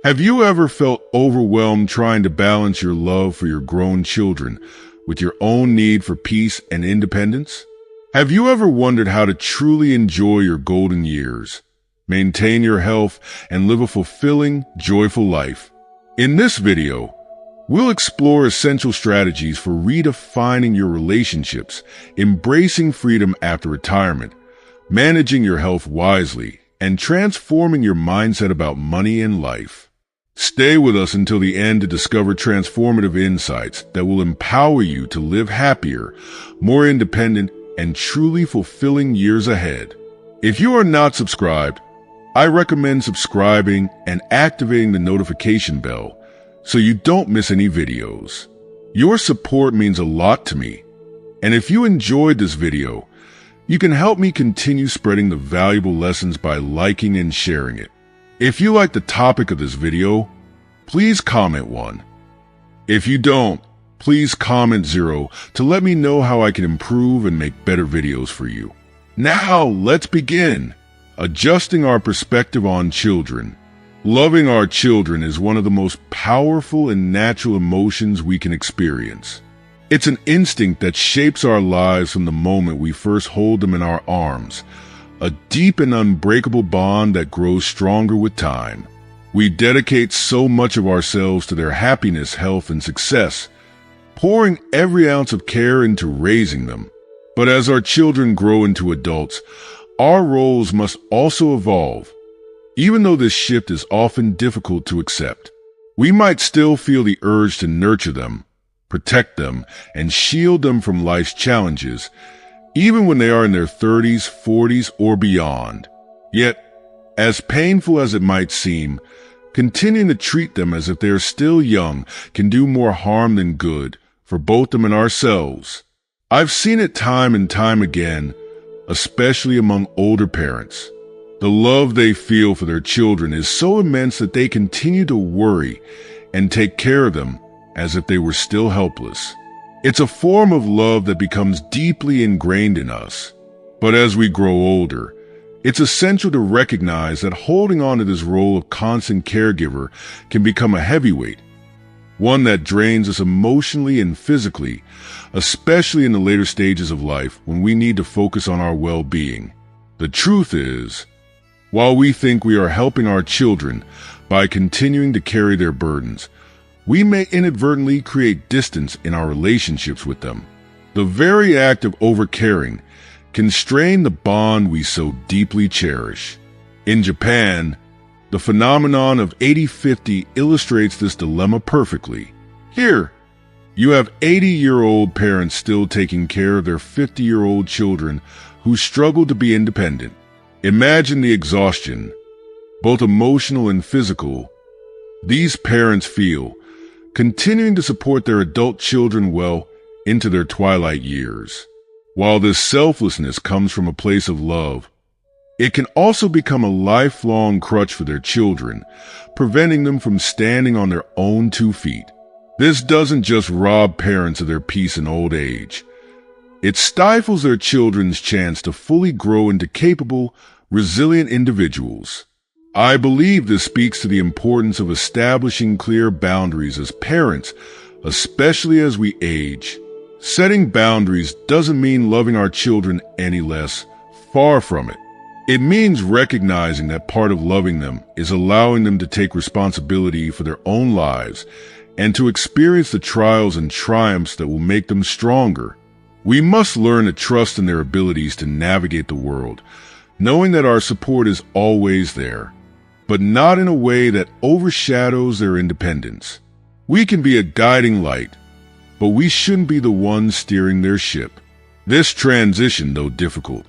Have you ever felt overwhelmed trying to balance your love for your grown children with your own need for peace and independence? Have you ever wondered how to truly enjoy your golden years, maintain your health, and live a fulfilling, joyful life? In this video, we'll explore essential strategies for redefining your relationships, embracing freedom after retirement, managing your health wisely, and transforming your mindset about money and life. Stay with us until the end to discover transformative insights that will empower you to live happier, more independent, and truly fulfilling years ahead. If you are not subscribed, I recommend subscribing and activating the notification bell so you don't miss any videos. Your support means a lot to me, and if you enjoyed this video, you can help me continue spreading the valuable lessons by liking and sharing it. If you like the topic of this video, please comment 1. If you don't, please comment 0 to let me know how I can improve and make better videos for you. Now, let's begin. Adjusting our perspective on children. Loving our children is one of the most powerful and natural emotions we can experience. It's an instinct that shapes our lives from the moment we first hold them in our arms, a deep and unbreakable bond that grows stronger with time. We dedicate so much of ourselves to their happiness, health, and success, pouring every ounce of care into raising them. But as our children grow into adults, our roles must also evolve. Even though this shift is often difficult to accept, we might still feel the urge to nurture them, protect them, and shield them from life's challenges, even when they are in their 30s, 40s, or beyond. Yet, as painful as it might seem, continuing to treat them as if they are still young can do more harm than good for both them and ourselves. I've seen it time and time again, especially among older parents. The love they feel for their children is so immense that they continue to worry and take care of them as if they were still helpless. It's a form of love that becomes deeply ingrained in us. But as we grow older, it's essential to recognize that holding on to this role of constant caregiver can become a heavyweight, one that drains us emotionally and physically, especially in the later stages of life when we need to focus on our well-being. The truth is, while we think we are helping our children by continuing to carry their burdens, we may inadvertently create distance in our relationships with them. The very act of overcaring can strain the bond we so deeply cherish. In Japan, the phenomenon of 80-50 illustrates this dilemma perfectly. Here, you have 80-year-old parents still taking care of their 50-year-old children who struggle to be independent. Imagine the exhaustion, both emotional and physical, these parents feel continuing to support their adult children well into their twilight years. While this selflessness comes from a place of love, it can also become a lifelong crutch for their children, preventing them from standing on their own 2 feet. This doesn't just rob parents of their peace in old age. It stifles their children's chance to fully grow into capable, resilient individuals. I believe this speaks to the importance of establishing clear boundaries as parents, especially as we age. Setting boundaries doesn't mean loving our children any less, far from it. It means recognizing that part of loving them is allowing them to take responsibility for their own lives and to experience the trials and triumphs that will make them stronger. We must learn to trust in their abilities to navigate the world, knowing that our support is always there, but not in a way that overshadows their independence. We can be a guiding light, but we shouldn't be the ones steering their ship. This transition, though difficult,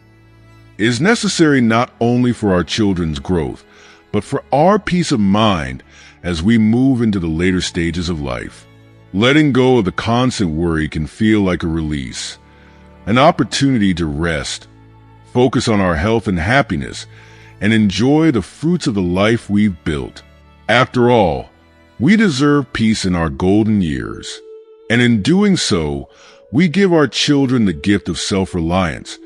is necessary not only for our children's growth, but for our peace of mind as we move into the later stages of life. Letting go of the constant worry can feel like a release, an opportunity to rest, focus on our health and happiness, and enjoy the fruits of the life we've built. After all, we deserve peace in our golden years, and in doing so, we give our children the gift of self-reliance,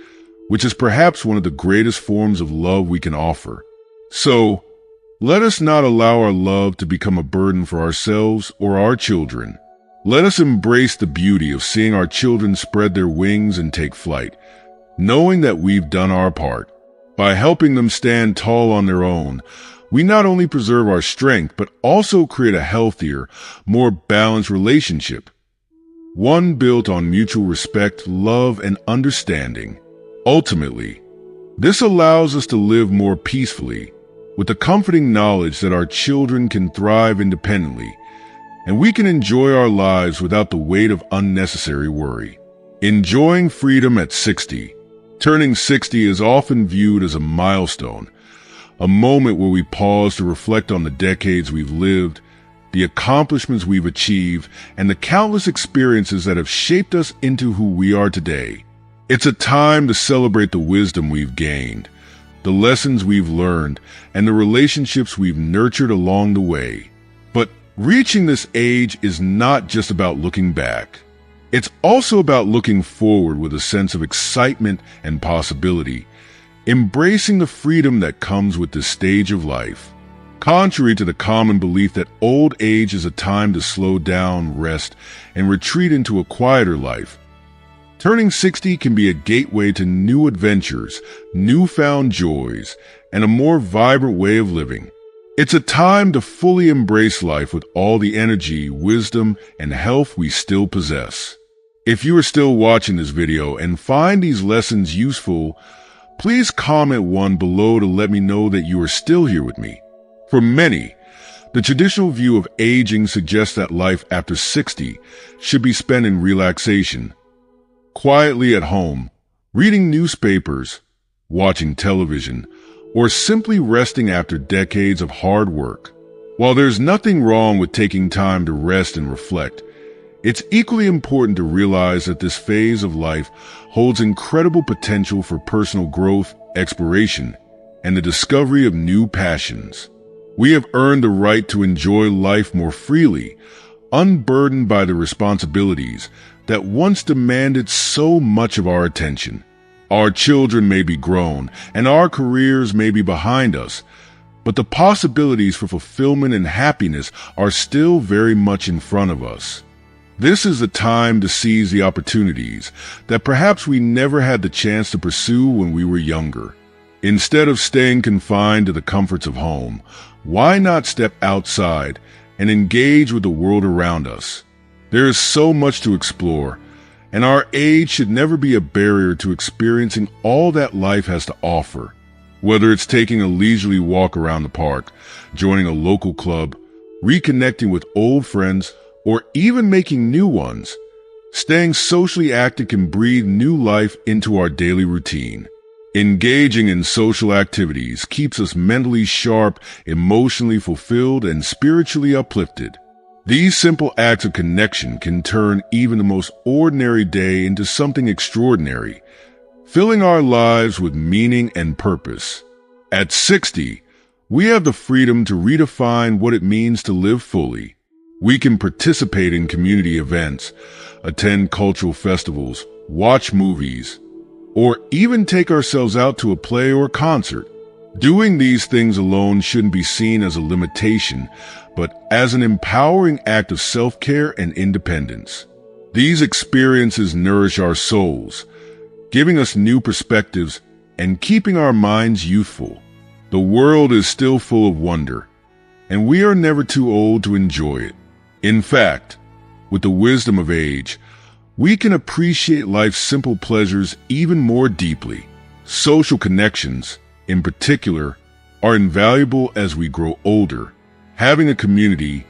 which is perhaps one of the greatest forms of love we can offer. So, Let us not allow our love to become a burden for ourselves or our children. Let us embrace the beauty of seeing our children spread their wings and take flight, knowing that we've done our part. By helping them stand tall on their own, we not only preserve our strength, but also create a healthier, more balanced relationship. One built on mutual respect, love, and understanding. Ultimately, this allows us to live more peacefully, with the comforting knowledge that our children can thrive independently, and we can enjoy our lives without the weight of unnecessary worry. Enjoying freedom at 60. Turning 60 is often viewed as a milestone, a moment where we pause to reflect on the decades we've lived, the accomplishments we've achieved, and the countless experiences that have shaped us into who we are today. It's a time to celebrate the wisdom we've gained, the lessons we've learned, and the relationships we've nurtured along the way. But reaching this age is not just about looking back. It's also about looking forward with a sense of excitement and possibility, embracing the freedom that comes with this stage of life. Contrary to the common belief that old age is a time to slow down, rest, and retreat into a quieter life, turning 60 can be a gateway to new adventures, newfound joys, and a more vibrant way of living. It's a time to fully embrace life with all the energy, wisdom, and health we still possess. If you are still watching this video and find these lessons useful, please comment one below to let me know that you are still here with me. For many, the traditional view of aging suggests that life after 60 should be spent in relaxation, quietly at home, reading newspapers, watching television, or simply resting after decades of hard work. While there's nothing wrong with taking time to rest and reflect, it's equally important to realize that this phase of life holds incredible potential for personal growth, exploration, and the discovery of new passions. We have earned the right to enjoy life more freely, unburdened by the responsibilities that once demanded so much of our attention. Our children may be grown, and our careers may be behind us, but the possibilities for fulfillment and happiness are still very much in front of us. This is the time to seize the opportunities that perhaps we never had the chance to pursue when we were younger. Instead of staying confined to the comforts of home, why not step outside and engage with the world around us? There is so much to explore, and our age should never be a barrier to experiencing all that life has to offer. Whether it's taking a leisurely walk around the park, joining a local club, reconnecting with old friends, or even making new ones, staying socially active can breathe new life into our daily routine. Engaging in social activities keeps us mentally sharp, emotionally fulfilled, and spiritually uplifted. These simple acts of connection can turn even the most ordinary day into something extraordinary, filling our lives with meaning and purpose. At 60, we have the freedom to redefine what it means to live fully. We can participate in community events, attend cultural festivals, watch movies, or even take ourselves out to a play or concert. Doing these things alone shouldn't be seen as a limitation, but as an empowering act of self-care and independence. These experiences nourish our souls, giving us new perspectives and keeping our minds youthful. The world is still full of wonder, and we are never too old to enjoy it. In fact, with the wisdom of age, we can appreciate life's simple pleasures even more deeply. Social connections, in particular, are invaluable as we grow older. Having a community,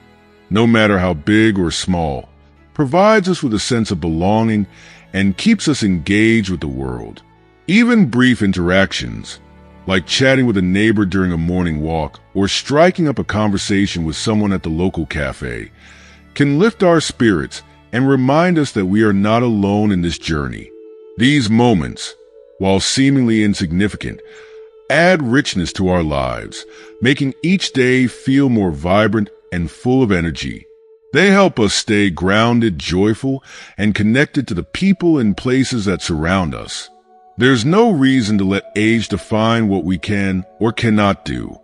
no matter how big or small, provides us with a sense of belonging and keeps us engaged with the world. Even brief interactions, like chatting with a neighbor during a morning walk or striking up a conversation with someone at the local cafe, can lift our spirits and remind us that we are not alone in this journey. These moments, while seemingly insignificant, add richness to our lives, making each day feel more vibrant and full of energy. They help us stay grounded, joyful, and connected to the people and places that surround us. There's no reason to let age define what we can or cannot do.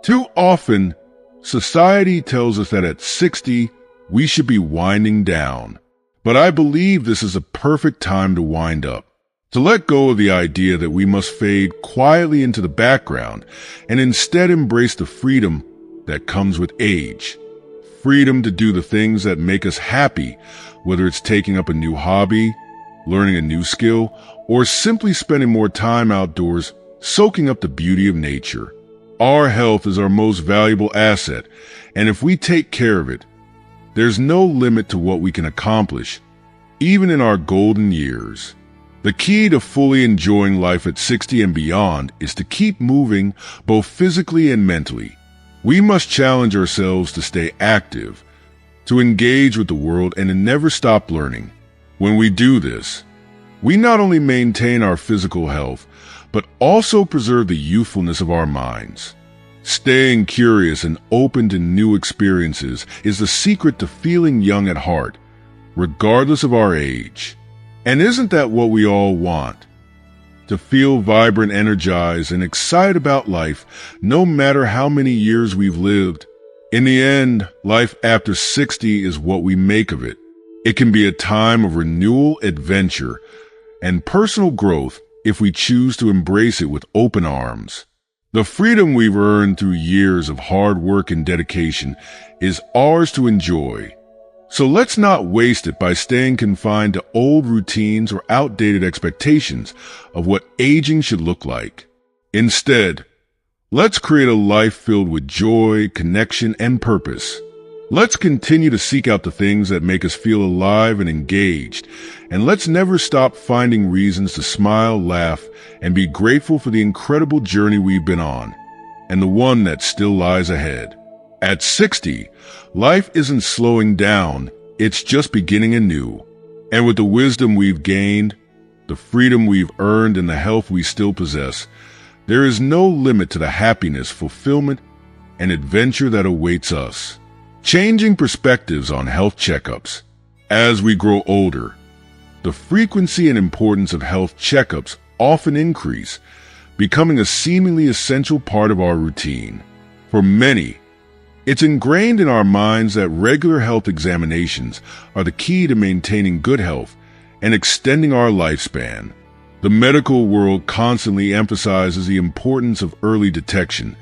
Too often, society tells us that at 60, we should be winding down. But I believe this is a perfect time to wind up, to let go of the idea that we must fade quietly into the background and instead embrace the freedom that comes with age. Freedom to do the things that make us happy, whether it's taking up a new hobby, learning a new skill, or simply spending more time outdoors, soaking up the beauty of nature. Our health is our most valuable asset, and if we take care of it, there's no limit to what we can accomplish, even in our golden years. The key to fully enjoying life at 60 and beyond is to keep moving both physically and mentally. We must challenge ourselves to stay active, to engage with the world, and to never stop learning. When we do this, we not only maintain our physical health, but also preserve the youthfulness of our minds. Staying curious and open to new experiences is the secret to feeling young at heart, regardless of our age. And isn't that what we all want? To feel vibrant, energized, and excited about life, no matter how many years we've lived. In the end, life after 60 is what we make of it. It can be a time of renewal, adventure, and personal growth if we choose to embrace it with open arms. The freedom we've earned through years of hard work and dedication is ours to enjoy. So let's not waste it by staying confined to old routines or outdated expectations of what aging should look like. Instead, let's create a life filled with joy, connection, and purpose. Let's continue to seek out the things that make us feel alive and engaged, and let's never stop finding reasons to smile, laugh, and be grateful for the incredible journey we've been on, and the one that still lies ahead. At 60, life isn't slowing down, it's just beginning anew. And with the wisdom we've gained, the freedom we've earned, and the health we still possess, there is no limit to the happiness, fulfillment, and adventure that awaits us. Changing perspectives on health checkups. As we grow older, the frequency and importance of health checkups often increase, becoming a seemingly essential part of our routine. For many, it's ingrained in our minds that regular health examinations are the key to maintaining good health and extending our lifespan. The medical world constantly emphasizes the importance of early detection,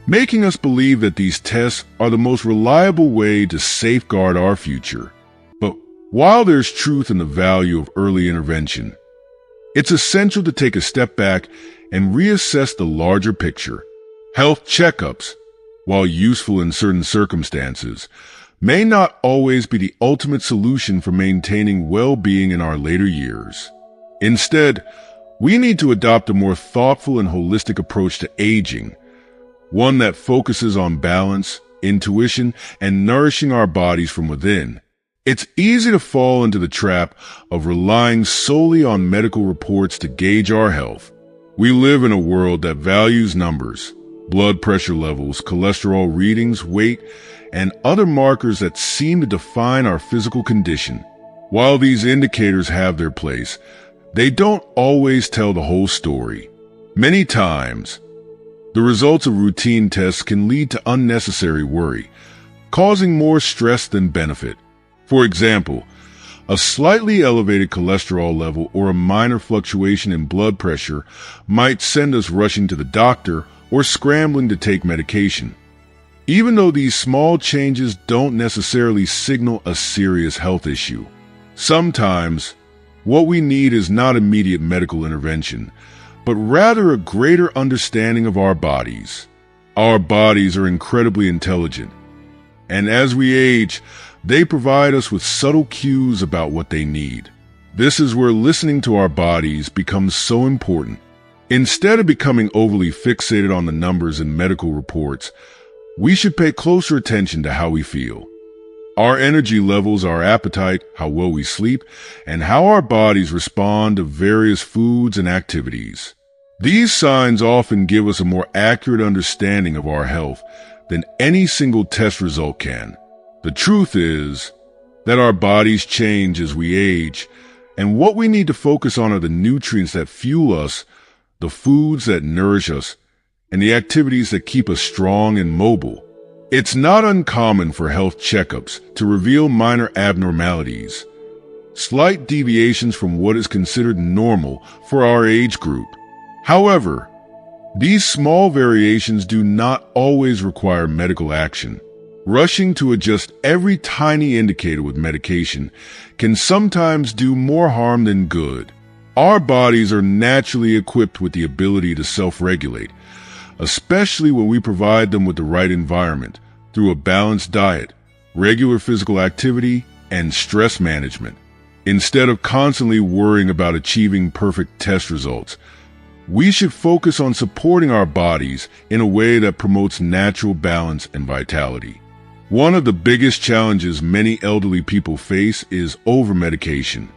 making us believe that these tests are the most reliable way to safeguard our future. But while there's truth in the value of early intervention, it's essential to take a step back and reassess the larger picture. Health checkups, while useful in certain circumstances, may not always be the ultimate solution for maintaining well-being in our later years. Instead, we need to adopt a more thoughtful and holistic approach to aging, one that focuses on balance, intuition, and nourishing our bodies from within. It's easy to fall into the trap of relying solely on medical reports to gauge our health. We live in a world that values numbers, blood pressure levels, cholesterol readings, weight, and other markers that seem to define our physical condition. While these indicators have their place, they don't always tell the whole story. Many times, the results of routine tests can lead to unnecessary worry, causing more stress than benefit. For example, a slightly elevated cholesterol level or a minor fluctuation in blood pressure might send us rushing to the doctor or scrambling to take medication. Even though these small changes don't necessarily signal a serious health issue, sometimes what we need is not immediate medical intervention, but rather a greater understanding of our bodies. Our bodies are incredibly intelligent, and as we age, they provide us with subtle cues about what they need. This is where listening to our bodies becomes so important. Instead of becoming overly fixated on the numbers and medical reports, we should pay closer attention to how we feel. Our energy levels, our appetite, how well we sleep, and how our bodies respond to various foods and activities. These signs often give us a more accurate understanding of our health than any single test result can. The truth is that our bodies change as we age, and what we need to focus on are the nutrients that fuel us, the foods that nourish us, and the activities that keep us strong and mobile. It's not uncommon for health checkups to reveal minor abnormalities, slight deviations from what is considered normal for our age group. However, these small variations do not always require medical action. Rushing to adjust every tiny indicator with medication can sometimes do more harm than good. Our bodies are naturally equipped with the ability to self-regulate, especially when we provide them with the right environment through a balanced diet, regular physical activity, and stress management. Instead of constantly worrying about achieving perfect test results, we should focus on supporting our bodies in a way that promotes natural balance and vitality. One of the biggest challenges many elderly people face is over-medication.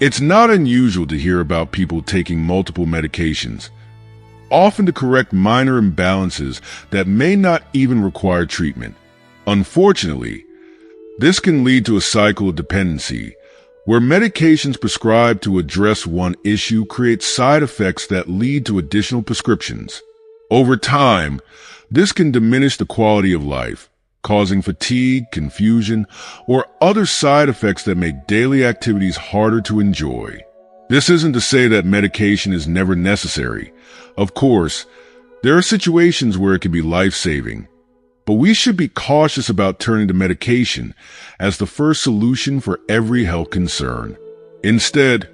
It's not unusual to hear about people taking multiple medications, often to correct minor imbalances that may not even require treatment. Unfortunately, this can lead to a cycle of dependency, where medications prescribed to address one issue create side effects that lead to additional prescriptions. Over time, this can diminish the quality of life, causing fatigue, confusion, or other side effects that make daily activities harder to enjoy. This isn't to say that medication is never necessary. Of course, there are situations where it can be life-saving, but we should be cautious about turning to medication as the first solution for every health concern. Instead,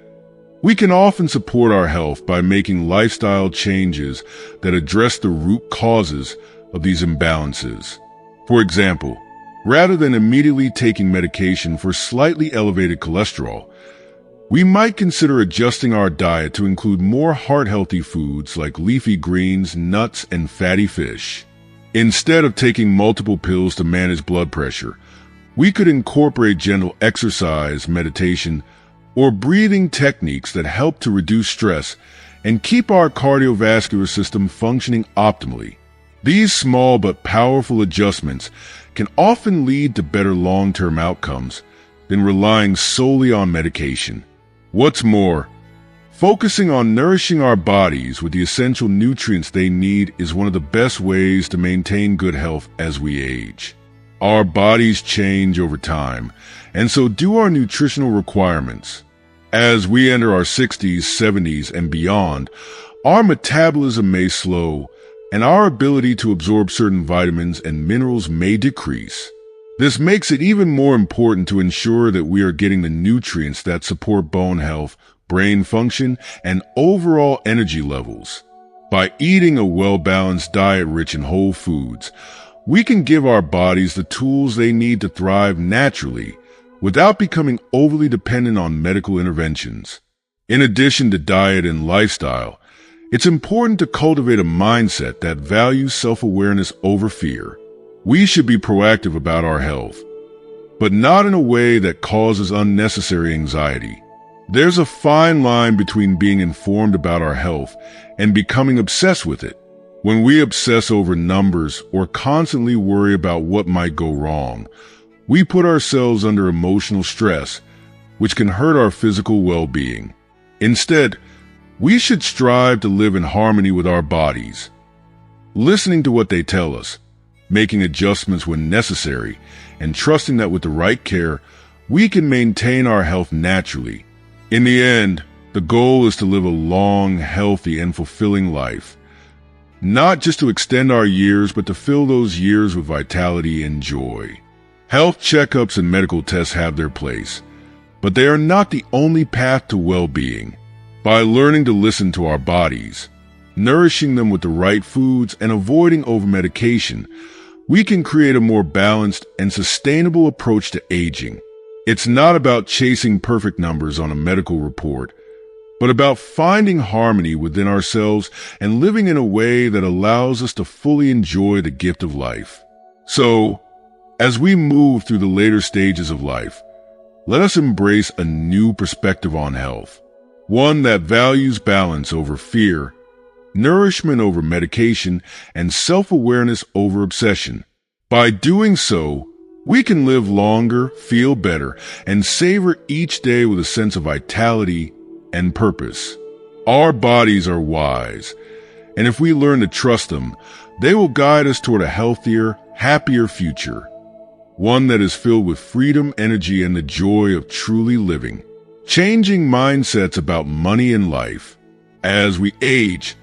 we can often support our health by making lifestyle changes that address the root causes of these imbalances. For example, rather than immediately taking medication for slightly elevated cholesterol, we might consider adjusting our diet to include more heart-healthy foods like leafy greens, nuts, and fatty fish. Instead of taking multiple pills to manage blood pressure, we could incorporate gentle exercise, meditation, or breathing techniques that help to reduce stress and keep our cardiovascular system functioning optimally. These small but powerful adjustments can often lead to better long-term outcomes than relying solely on medication. What's more, focusing on nourishing our bodies with the essential nutrients they need is one of the best ways to maintain good health as we age. Our bodies change over time, and so do our nutritional requirements. As we enter our 60s, 70s, and beyond, our metabolism may slow, and our ability to absorb certain vitamins and minerals may decrease. This makes it even more important to ensure that we are getting the nutrients that support bone health, brain function, and overall energy levels. By eating a well-balanced diet rich in whole foods, we can give our bodies the tools they need to thrive naturally without becoming overly dependent on medical interventions. In addition to diet and lifestyle, it's important to cultivate a mindset that values self-awareness over fear. We should be proactive about our health, but not in a way that causes unnecessary anxiety. There's a fine line between being informed about our health and becoming obsessed with it. When we obsess over numbers or constantly worry about what might go wrong, we put ourselves under emotional stress, which can hurt our physical well-being. Instead, we should strive to live in harmony with our bodies, listening to what they tell us, making adjustments when necessary, and trusting that with the right care, we can maintain our health naturally. In the end, the goal is to live a long, healthy, and fulfilling life. Not just to extend our years, but to fill those years with vitality and joy. Health checkups and medical tests have their place, but they are not the only path to well-being. By learning to listen to our bodies, nourishing them with the right foods, and avoiding over-medication, we can create a more balanced and sustainable approach to aging. It's not about chasing perfect numbers on a medical report, but about finding harmony within ourselves and living in a way that allows us to fully enjoy the gift of life. So, as we move through the later stages of life, let us embrace a new perspective on health. One that values balance over fear, nourishment over medication, and self-awareness over obsession. By doing so, we can live longer, feel better, and savor each day with a sense of vitality and purpose. Our bodies are wise, And if we learn to trust them, they will guide us toward a healthier, happier future. One that is filled with freedom, energy, and the joy of truly living. Changing mindsets about money and life. As we age,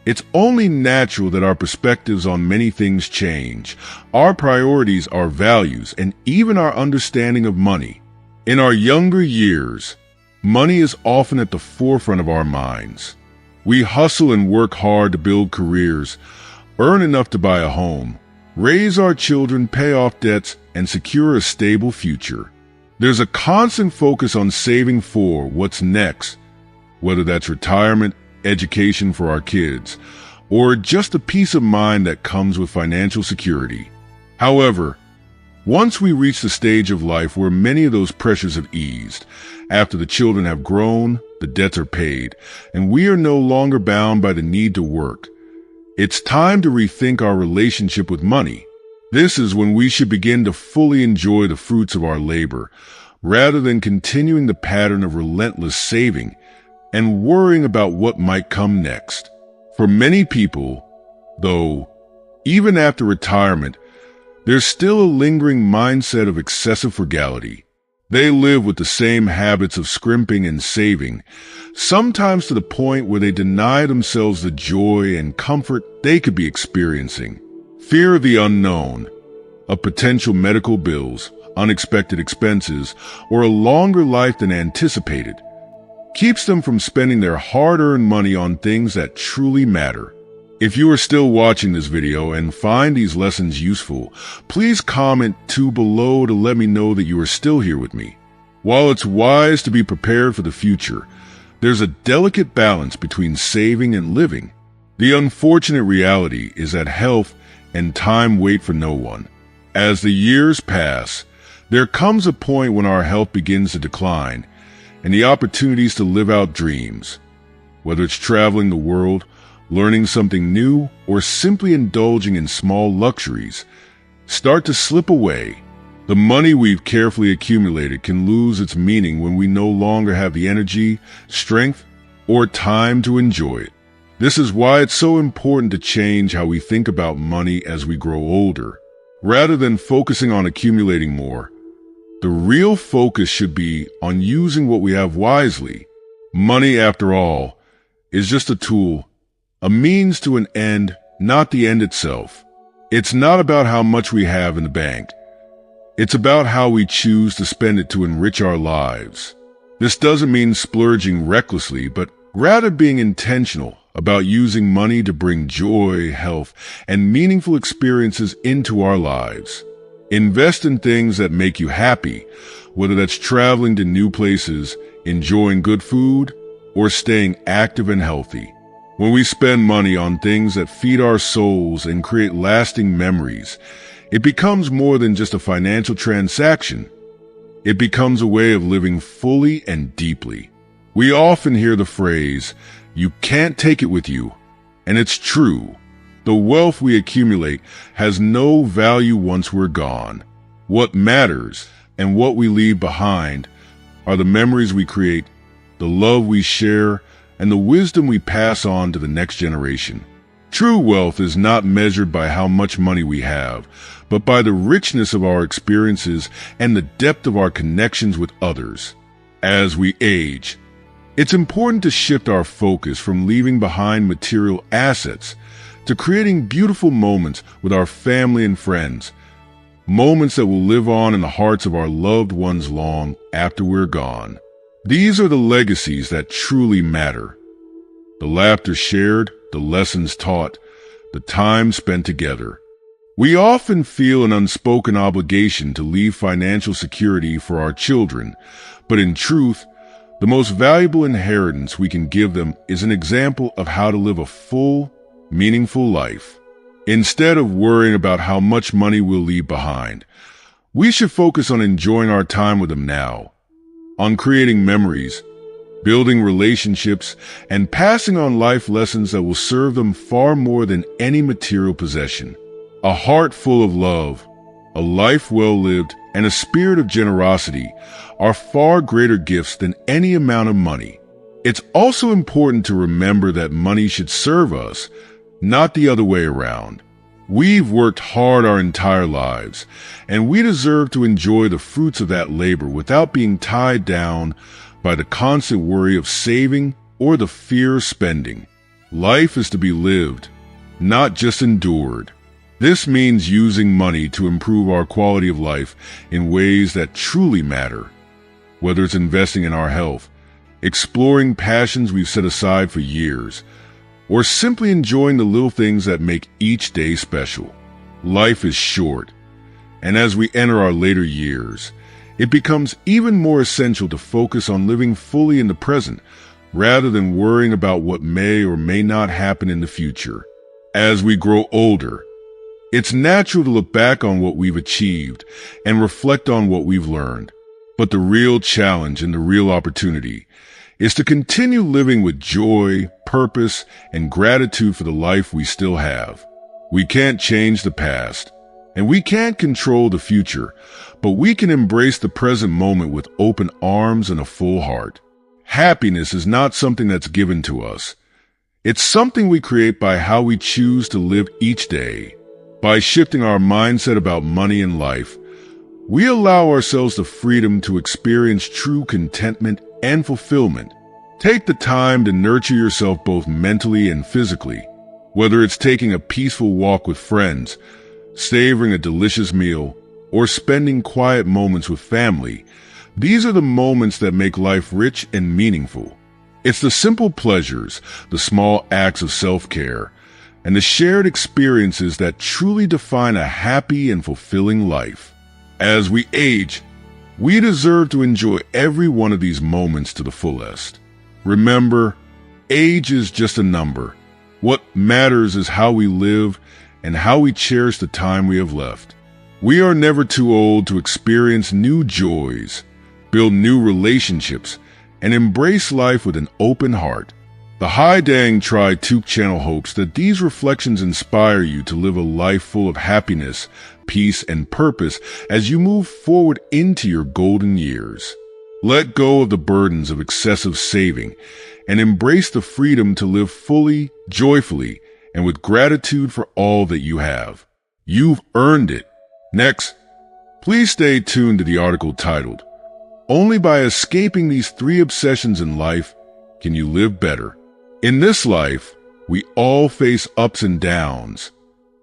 it's only natural that our perspectives on many things change. Our priorities, our values, and even our understanding of money. In our younger years, money is often at the forefront of our minds. We hustle and work hard to build careers, earn enough to buy a home, raise our children, pay off debts, and secure a stable future. There's a constant focus on saving for what's next, whether that's retirement, education for our kids, or just the peace of mind that comes with financial security. However, once we reach the stage of life where many of those pressures have eased, after the children have grown, the debts are paid, and we are no longer bound by the need to work, it's time to rethink our relationship with money. This is when we should begin to fully enjoy the fruits of our labor, rather than continuing the pattern of relentless saving and worrying about what might come next. For many people, though, even after retirement, there's still a lingering mindset of excessive frugality. They live with the same habits of scrimping and saving, sometimes to the point where they deny themselves the joy and comfort they could be experiencing. Fear of the unknown, of potential medical bills, unexpected expenses, or a longer life than anticipated, keeps them from spending their hard-earned money on things that truly matter. If you are still watching this video and find these lessons useful, please comment below to let me know that you are still here with me. While it's wise to be prepared for the future, there's a delicate balance between saving and living. The unfortunate reality is that health and time wait for no one. As the years pass, there comes a point when our health begins to decline, and the opportunities to live out dreams, whether it's traveling the world, learning something new, or simply indulging in small luxuries, start to slip away. The money we've carefully accumulated can lose its meaning when we no longer have the energy, strength, or time to enjoy it. This is why it's so important to change how we think about money as we grow older. Rather than focusing on accumulating more, the real focus should be on using what we have wisely. Money, after all, is just a tool, a means to an end, not the end itself. It's not about how much we have in the bank. It's about how we choose to spend it to enrich our lives. This doesn't mean splurging recklessly, but rather being intentional about using money to bring joy, health, and meaningful experiences into our lives. Invest in things that make you happy, whether that's traveling to new places, enjoying good food, or staying active and healthy. When we spend money on things that feed our souls and create lasting memories, it becomes more than just a financial transaction. It becomes a way of living fully and deeply. We often hear the phrase, "You can't take it with you," and it's true. The wealth we accumulate has no value once we're gone. What matters and what we leave behind are the memories we create, the love we share, and the wisdom we pass on to the next generation. True wealth is not measured by how much money we have, but by the richness of our experiences and the depth of our connections with others. As we age, it's important to shift our focus from leaving behind material assets to creating beautiful moments with our family and friends, moments that will live on in the hearts of our loved ones long after we're gone. These are the legacies that truly matter. The laughter shared, the lessons taught, the time spent together. We often feel an unspoken obligation to leave financial security for our children, but in truth, the most valuable inheritance we can give them is an example of how to live a full, meaningful life. Instead of worrying about how much money we'll leave behind, we should focus on enjoying our time with them now, on creating memories, building relationships, and passing on life lessons that will serve them far more than any material possession. A heart full of love, a life well lived, and a spirit of generosity are far greater gifts than any amount of money. It's also important to remember that money should serve us, not the other way around. We've worked hard our entire lives, and we deserve to enjoy the fruits of that labor without being tied down by the constant worry of saving or the fear of spending. Life is to be lived, not just endured. This means using money to improve our quality of life in ways that truly matter, whether it's investing in our health, exploring passions we've set aside for years, or simply enjoying the little things that make each day special. Life is short, and as we enter our later years, it becomes even more essential to focus on living fully in the present rather than worrying about what may or may not happen in the future. As we grow older, it's natural to look back on what we've achieved and reflect on what we've learned. But the real challenge and the real opportunity is to continue living with joy, purpose, and gratitude for the life we still have. We can't change the past, and we can't control the future, but we can embrace the present moment with open arms and a full heart. Happiness is not something that's given to us. It's something we create by how we choose to live each day. By shifting our mindset about money and life, we allow ourselves the freedom to experience true contentment and fulfillment. Take the time to nurture yourself both mentally and physically, whether it's taking a peaceful walk with friends, savoring a delicious meal, or spending quiet moments with family. These are the moments that make life rich and meaningful. It's the simple pleasures, the small acts of self-care, and the shared experiences that truly define a happy and fulfilling life. As we age, we deserve to enjoy every one of these moments to the fullest. Remember, age is just a number. What matters is how we live and how we cherish the time we have left. We are never too old to experience new joys, build new relationships, and embrace life with an open heart. The Hai Dang Tri Tuk channel hopes that these reflections inspire you to live a life full of happiness, peace, and purpose as you move forward into your golden years. Let go of the burdens of excessive saving and embrace the freedom to live fully, joyfully, and with gratitude for all that you have. You've earned it. Next, please stay tuned to the article titled, "Only by escaping these 3 obsessions in life can you live better." In this life, we all face ups and downs,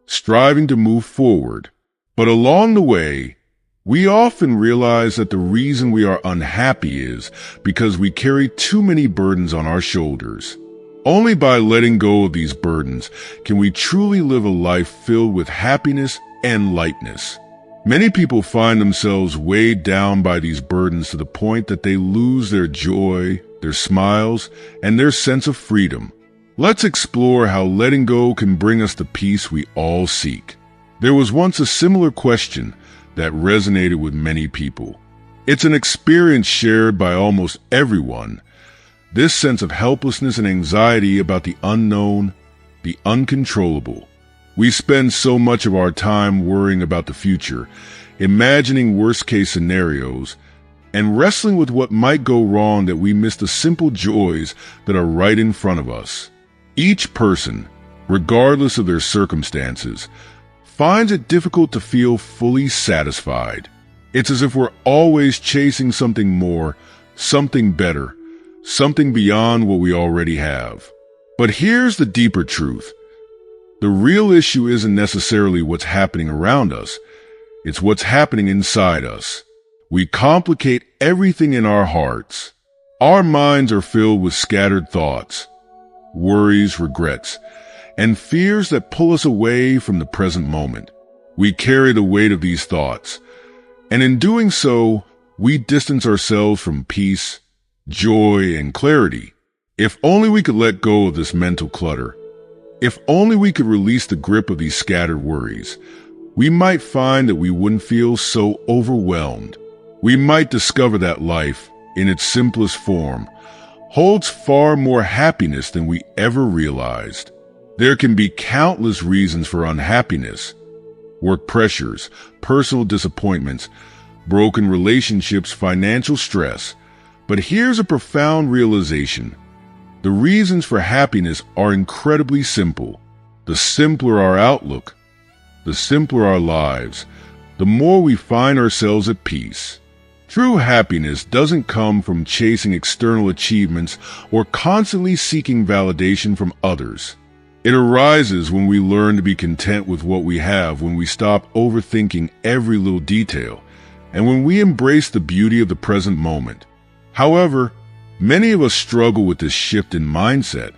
striving to move forward. But along the way, we often realize that the reason we are unhappy is because we carry too many burdens on our shoulders. Only by letting go of these burdens can we truly live a life filled with happiness and lightness. Many people find themselves weighed down by these burdens to the point that they lose their joy, their smiles, and their sense of freedom. Let's explore how letting go can bring us the peace we all seek. There was once a similar question that resonated with many people. It's an experience shared by almost everyone. This sense of helplessness and anxiety about the unknown, the uncontrollable. We spend so much of our time worrying about the future, imagining worst-case scenarios, and wrestling with what might go wrong that we miss the simple joys that are right in front of us. Each person, regardless of their circumstances, finds it difficult to feel fully satisfied. It's as if we're always chasing something more, something better, something beyond what we already have. But here's the deeper truth. The real issue isn't necessarily what's happening around us. It's what's happening inside us. We complicate everything in our hearts. Our minds are filled with scattered thoughts, worries, regrets, and fears that pull us away from the present moment. We carry the weight of these thoughts, and in doing so, we distance ourselves from peace, joy, and clarity. If only we could let go of this mental clutter. If only we could release the grip of these scattered worries, we might find that we wouldn't feel so overwhelmed. We might discover that life, in its simplest form, holds far more happiness than we ever realized. There can be countless reasons for unhappiness: work pressures, personal disappointments, broken relationships, financial stress. But here's a profound realization. The reasons for happiness are incredibly simple. The simpler our outlook, the simpler our lives, the more we find ourselves at peace. True happiness doesn't come from chasing external achievements or constantly seeking validation from others. It arises when we learn to be content with what we have, when we stop overthinking every little detail, and when we embrace the beauty of the present moment. However, many of us struggle with this shift in mindset.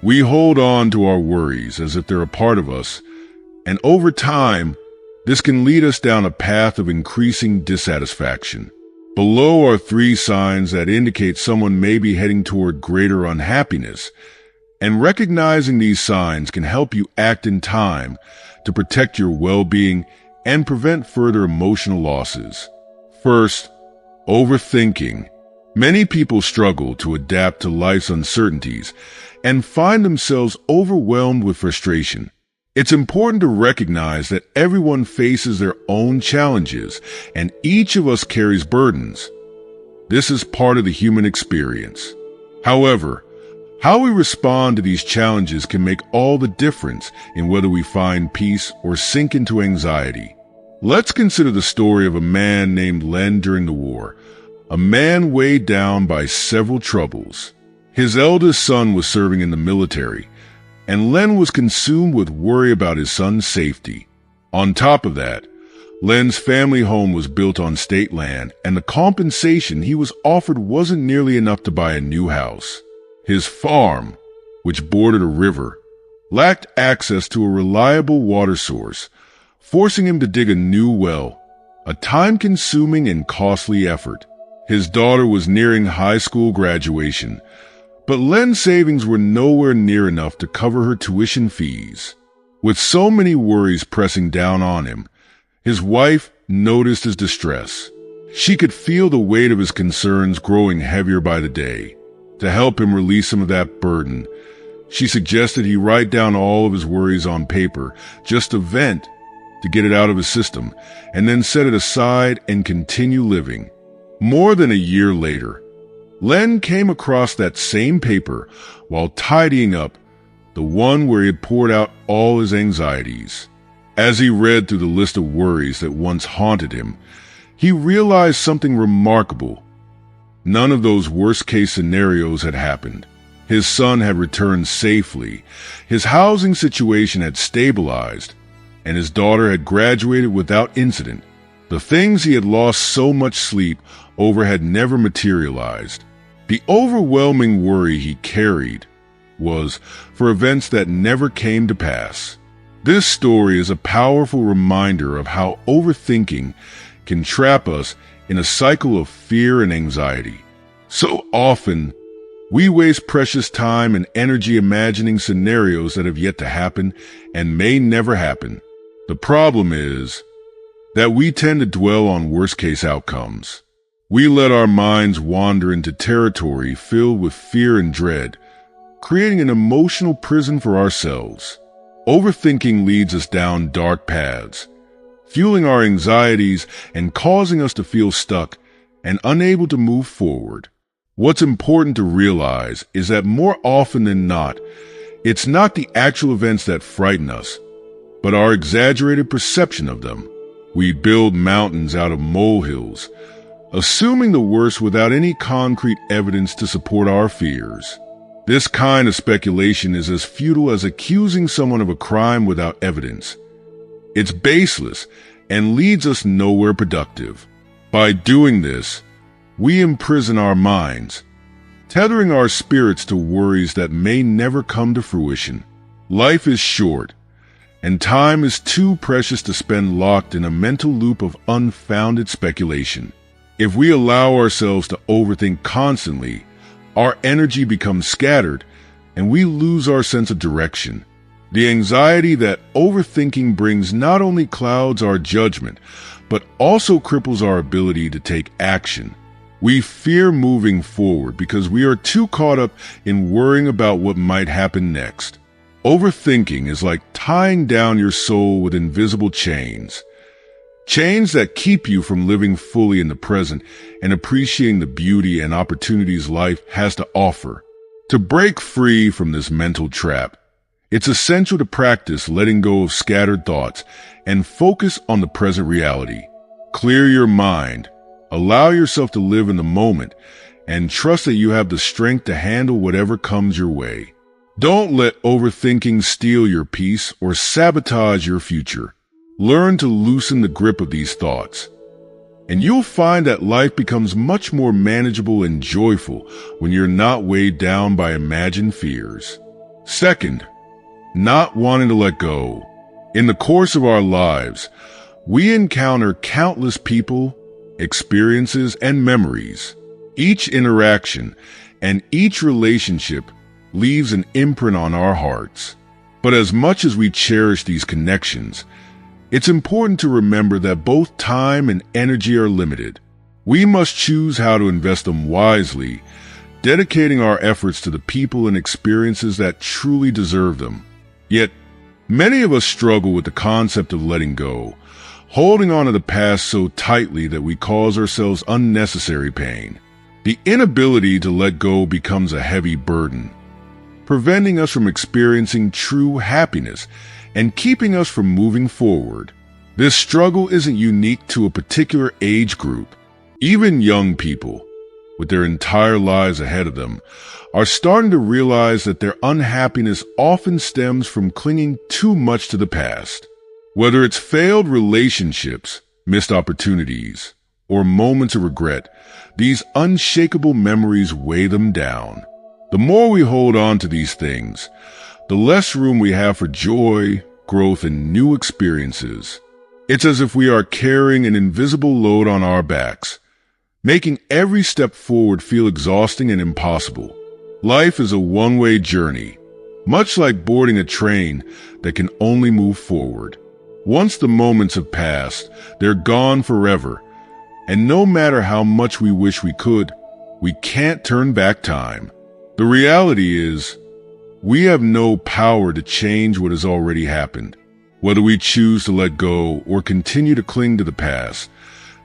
We hold on to our worries as if they're a part of us, and over time, this can lead us down a path of increasing dissatisfaction. Below are 3 signs that indicate someone may be heading toward greater unhappiness, and recognizing these signs can help you act in time to protect your well-being and prevent further emotional losses. First, overthinking. Many people struggle to adapt to life's uncertainties and find themselves overwhelmed with frustration. It's important to recognize that everyone faces their own challenges, and each of us carries burdens. This is part of the human experience. However, how we respond to these challenges can make all the difference in whether we find peace or sink into anxiety. Let's consider the story of a man named Len during the war, a man weighed down by several troubles. His eldest son was serving in the military, and Len was consumed with worry about his son's safety. On top of that, Len's family home was built on state land, and the compensation he was offered wasn't nearly enough to buy a new house. His farm, which bordered a river, lacked access to a reliable water source, forcing him to dig a new well, a time-consuming and costly effort. His daughter was nearing high school graduation, but Len's savings were nowhere near enough to cover her tuition fees. With so many worries pressing down on him, his wife noticed his distress. She could feel the weight of his concerns growing heavier by the day. To help him release some of that burden, she suggested he write down all of his worries on paper, just to vent, to get it out of his system, and then set it aside and continue living. More than a year later, Len came across that same paper while tidying up, the one where he had poured out all his anxieties. As he read through the list of worries that once haunted him, he realized something remarkable. None of those worst-case scenarios had happened. His son had returned safely, his housing situation had stabilized, and his daughter had graduated without incident. The things he had lost so much sleep over had never materialized. The overwhelming worry he carried was for events that never came to pass. This story is a powerful reminder of how overthinking can trap us in a cycle of fear and anxiety. So often, we waste precious time and energy imagining scenarios that have yet to happen and may never happen. The problem is that we tend to dwell on worst-case outcomes. We let our minds wander into territory filled with fear and dread, creating an emotional prison for ourselves. Overthinking leads us down dark paths, fueling our anxieties and causing us to feel stuck and unable to move forward. What's important to realize is that more often than not, it's not the actual events that frighten us, but our exaggerated perception of them. We build mountains out of molehills, assuming the worst without any concrete evidence to support our fears. This kind of speculation is as futile as accusing someone of a crime without evidence. It's baseless and leads us nowhere productive. By doing this, we imprison our minds, tethering our spirits to worries that may never come to fruition. Life is short, and time is too precious to spend locked in a mental loop of unfounded speculation. If we allow ourselves to overthink constantly, our energy becomes scattered, and we lose our sense of direction. The anxiety that overthinking brings not only clouds our judgment, but also cripples our ability to take action. We fear moving forward because we are too caught up in worrying about what might happen next. Overthinking is like tying down your soul with invisible chains. Chains that keep you from living fully in the present and appreciating the beauty and opportunities life has to offer. To break free from this mental trap, It's essential to practice letting go of scattered thoughts and focus on the present reality. Clear your mind, allow yourself to live in the moment, and trust that you have the strength to handle whatever comes your way. Don't let overthinking steal your peace or sabotage your future. Learn to loosen the grip of these thoughts, and you'll find that life becomes much more manageable and joyful when you're not weighed down by imagined fears. Second, not wanting to let go. In the course of our lives, we encounter countless people, experiences, and memories. Each interaction and each relationship leaves an imprint on our hearts. But as much as we cherish these connections, it's important to remember that both time and energy are limited. We must choose how to invest them wisely, dedicating our efforts to the people and experiences that truly deserve them. Yet, many of us struggle with the concept of letting go, holding on to the past so tightly that we cause ourselves unnecessary pain. The inability to let go becomes a heavy burden, preventing us from experiencing true happiness and keeping us from moving forward. This struggle isn't unique to a particular age group. Even young people, with their entire lives ahead of them, are starting to realize that their unhappiness often stems from clinging too much to the past. Whether it's failed relationships, missed opportunities, or moments of regret, these unshakable memories weigh them down. The more we hold on to these things, the less room we have for joy, growth, and new experiences. It's as if we are carrying an invisible load on our backs, making every step forward feel exhausting and impossible. Life is a one-way journey, much like boarding a train that can only move forward. Once the moments have passed, they're gone forever, and no matter how much we wish we could, we can't turn back time. The reality is, we have no power to change what has already happened. Whether we choose to let go or continue to cling to the past,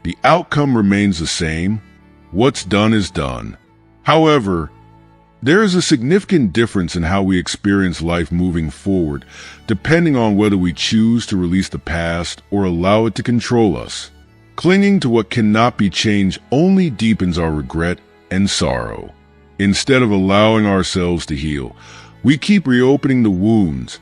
the outcome remains the same. What's done is done. However, there is a significant difference in how we experience life moving forward, depending on whether we choose to release the past or allow it to control us. Clinging to what cannot be changed only deepens our regret and sorrow. Instead of allowing ourselves to heal, we keep reopening the wounds,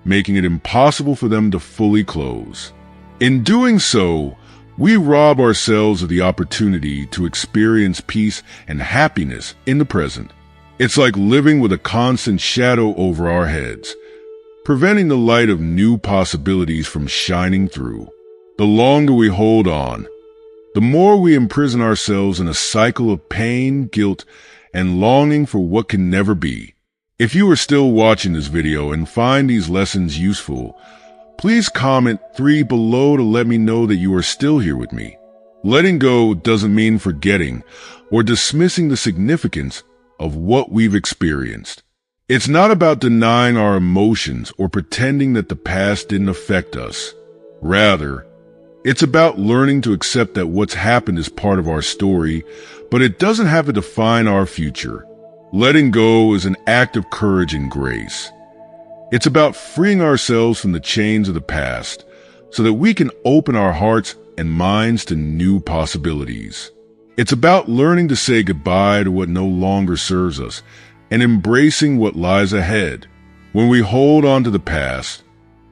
making it impossible for them to fully close. In doing so, we rob ourselves of the opportunity to experience peace and happiness in the present. It's like living with a constant shadow over our heads, preventing the light of new possibilities from shining through. The longer we hold on, the more we imprison ourselves in a cycle of pain, guilt, and longing for what can never be. If you are still watching this video and find these lessons useful, please comment 3 below to let me know that you are still here with me. Letting go doesn't mean forgetting or dismissing the significance of what we've experienced. It's not about denying our emotions or pretending that the past didn't affect us. Rather, it's about learning to accept that what's happened is part of our story, but it doesn't have to define our future. Letting go is an act of courage and grace. It's about freeing ourselves from the chains of the past so that we can open our hearts and minds to new possibilities. It's about learning to say goodbye to what no longer serves us and embracing what lies ahead. When we hold on to the past,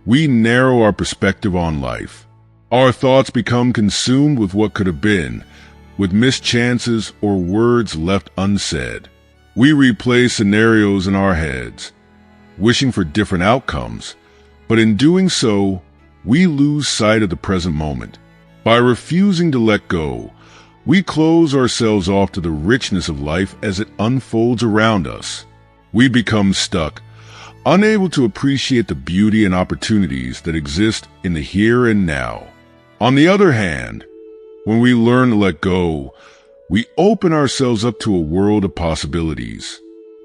we narrow our perspective on life. Our thoughts become consumed with what could have been, with missed chances or words left unsaid. We replay scenarios in our heads, wishing for different outcomes, but in doing so, we lose sight of the present moment. By refusing to let go, we close ourselves off to the richness of life as it unfolds around us. We become stuck, unable to appreciate the beauty and opportunities that exist in the here and now. On the other hand, when we learn to let go, we open ourselves up to a world of possibilities.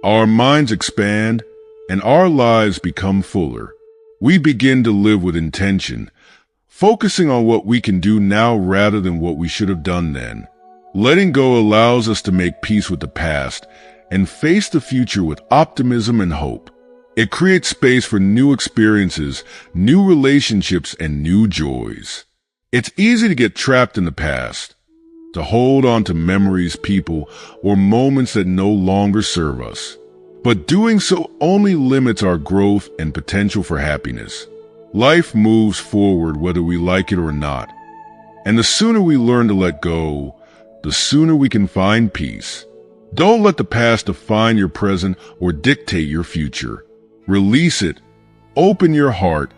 Our minds expand, and our lives become fuller. We begin to live with intention, focusing on what we can do now rather than what we should have done then. Letting go allows us to make peace with the past and face the future with optimism and hope. It creates space for new experiences, new relationships, and new joys. It's easy to get trapped in the past, to hold on to memories, people, or moments that no longer serve us. But doing so only limits our growth and potential for happiness. Life moves forward whether we like it or not. And the sooner we learn to let go, the sooner we can find peace. Don't let the past define your present or dictate your future. Release it, open your heart,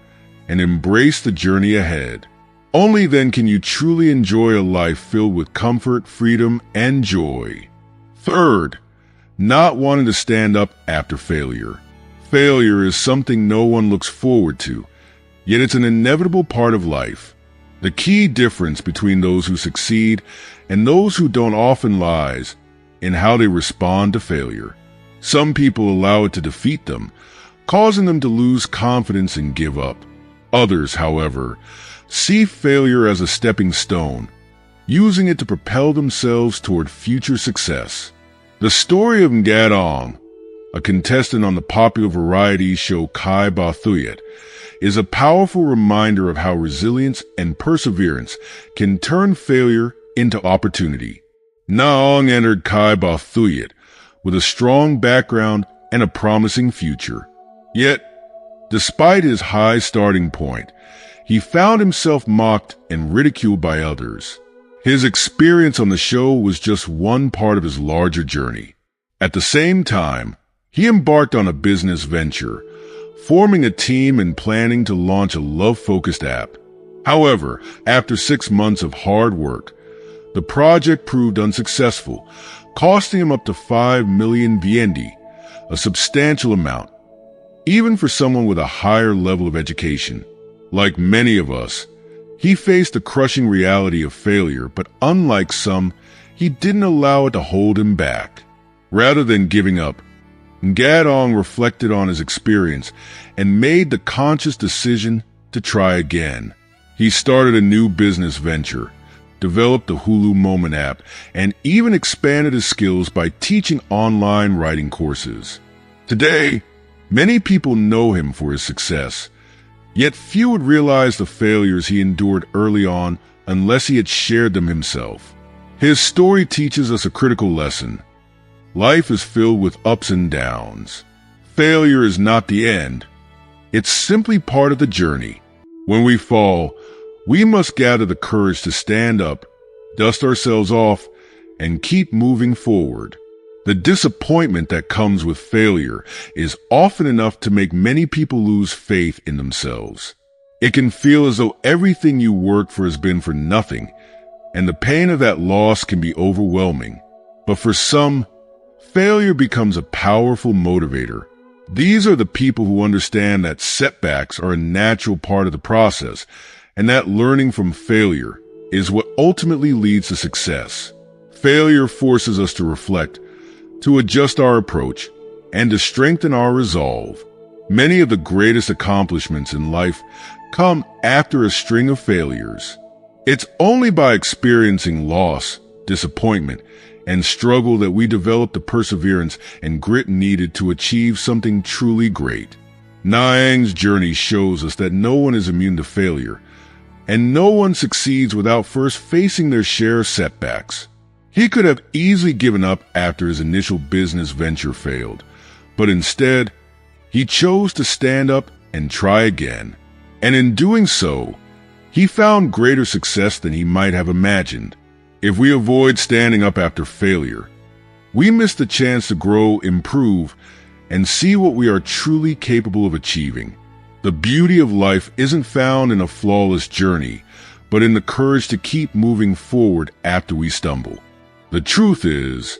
and embrace the journey ahead. Only then can you truly enjoy a life filled with comfort, freedom, and joy. Third, not wanting to stand up after failure. Failure is something no one looks forward to, yet it's an inevitable part of life. The key difference between those who succeed and those who don't often lies in how they respond to failure. Some people allow it to defeat them, causing them to lose confidence and give up. Others, however, see failure as a stepping stone, using it to propel themselves toward future success. The story of Ngadong, a contestant on the popular variety show Kai Ba Thuyet, is a powerful reminder of how resilience and perseverance can turn failure into opportunity. Naong entered Kai Ba Thuyet with a strong background and a promising future. Yet, despite his high starting point, he found himself mocked and ridiculed by others. His experience on the show was just one part of his larger journey. At the same time, he embarked on a business venture, forming a team and planning to launch a love-focused app. However, after 6 months of hard work, the project proved unsuccessful, costing him up to 5 million VND, a substantial amount, even for someone with a higher level of education. Like many of us, he faced the crushing reality of failure, but unlike some, he didn't allow it to hold him back. Rather than giving up, Ngadong reflected on his experience and made the conscious decision to try again. He started a new business venture, developed the Hulu Moment app, and even expanded his skills by teaching online writing courses. Today, many people know him for his success, yet few would realize the failures he endured early on unless he had shared them himself. His story teaches us a critical lesson. Life is filled with ups and downs. Failure is not the end. It's simply part of the journey. When we fall, we must gather the courage to stand up, dust ourselves off, and keep moving forward. The disappointment that comes with failure is often enough to make many people lose faith in themselves. It can feel as though everything you worked for has been for nothing, and the pain of that loss can be overwhelming. But for some, failure becomes a powerful motivator. These are the people who understand that setbacks are a natural part of the process, and that learning from failure is what ultimately leads to success. Failure forces us to reflect, to adjust our approach, and to strengthen our resolve. Many of the greatest accomplishments in life come after a string of failures. It's only by experiencing loss, disappointment, and struggle that we develop the perseverance and grit needed to achieve something truly great. Naang's journey shows us that no one is immune to failure, and no one succeeds without first facing their share of setbacks. He could have easily given up after his initial business venture failed, but instead, he chose to stand up and try again. And in doing so, he found greater success than he might have imagined. If we avoid standing up after failure, we miss the chance to grow, improve, and see what we are truly capable of achieving. The beauty of life isn't found in a flawless journey, but in the courage to keep moving forward after we stumble. The truth is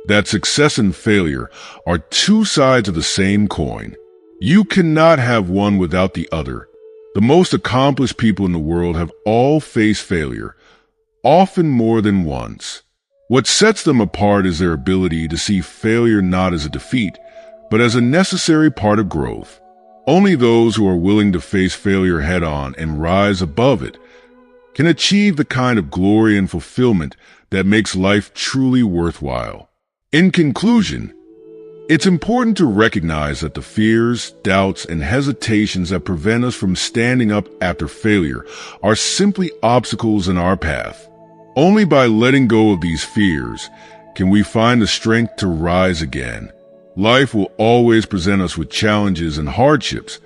that success and failure are two sides of the same coin. You cannot have one without the other. The most accomplished people in the world have all faced failure, often more than once. What sets them apart is their ability to see failure not as a defeat, but as a necessary part of growth. Only those who are willing to face failure head-on and rise above it can achieve the kind of glory and fulfillment that makes life truly worthwhile. In conclusion, It's important to recognize that the fears, doubts, and hesitations that prevent us from standing up after failure are simply obstacles in our path. Only by letting go of these fears can we find the strength to rise again. Life will always present us with challenges and hardships,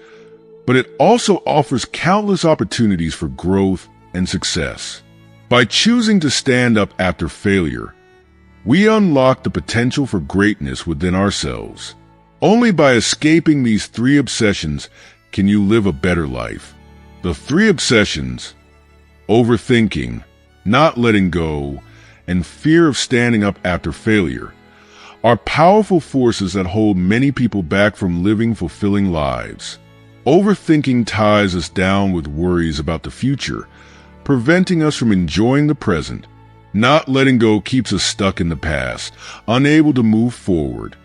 but it also offers countless opportunities for growth and success. By choosing to stand up after failure, we unlock the potential for greatness within ourselves. Only by escaping these three obsessions can you live a better life. The three obsessions: overthinking, not letting go, and fear of standing up after failure, are powerful forces that hold many people back from living fulfilling lives. Overthinking ties us down with worries about the future, preventing us from enjoying the present. Not letting go keeps us stuck in the past, unable to move forward.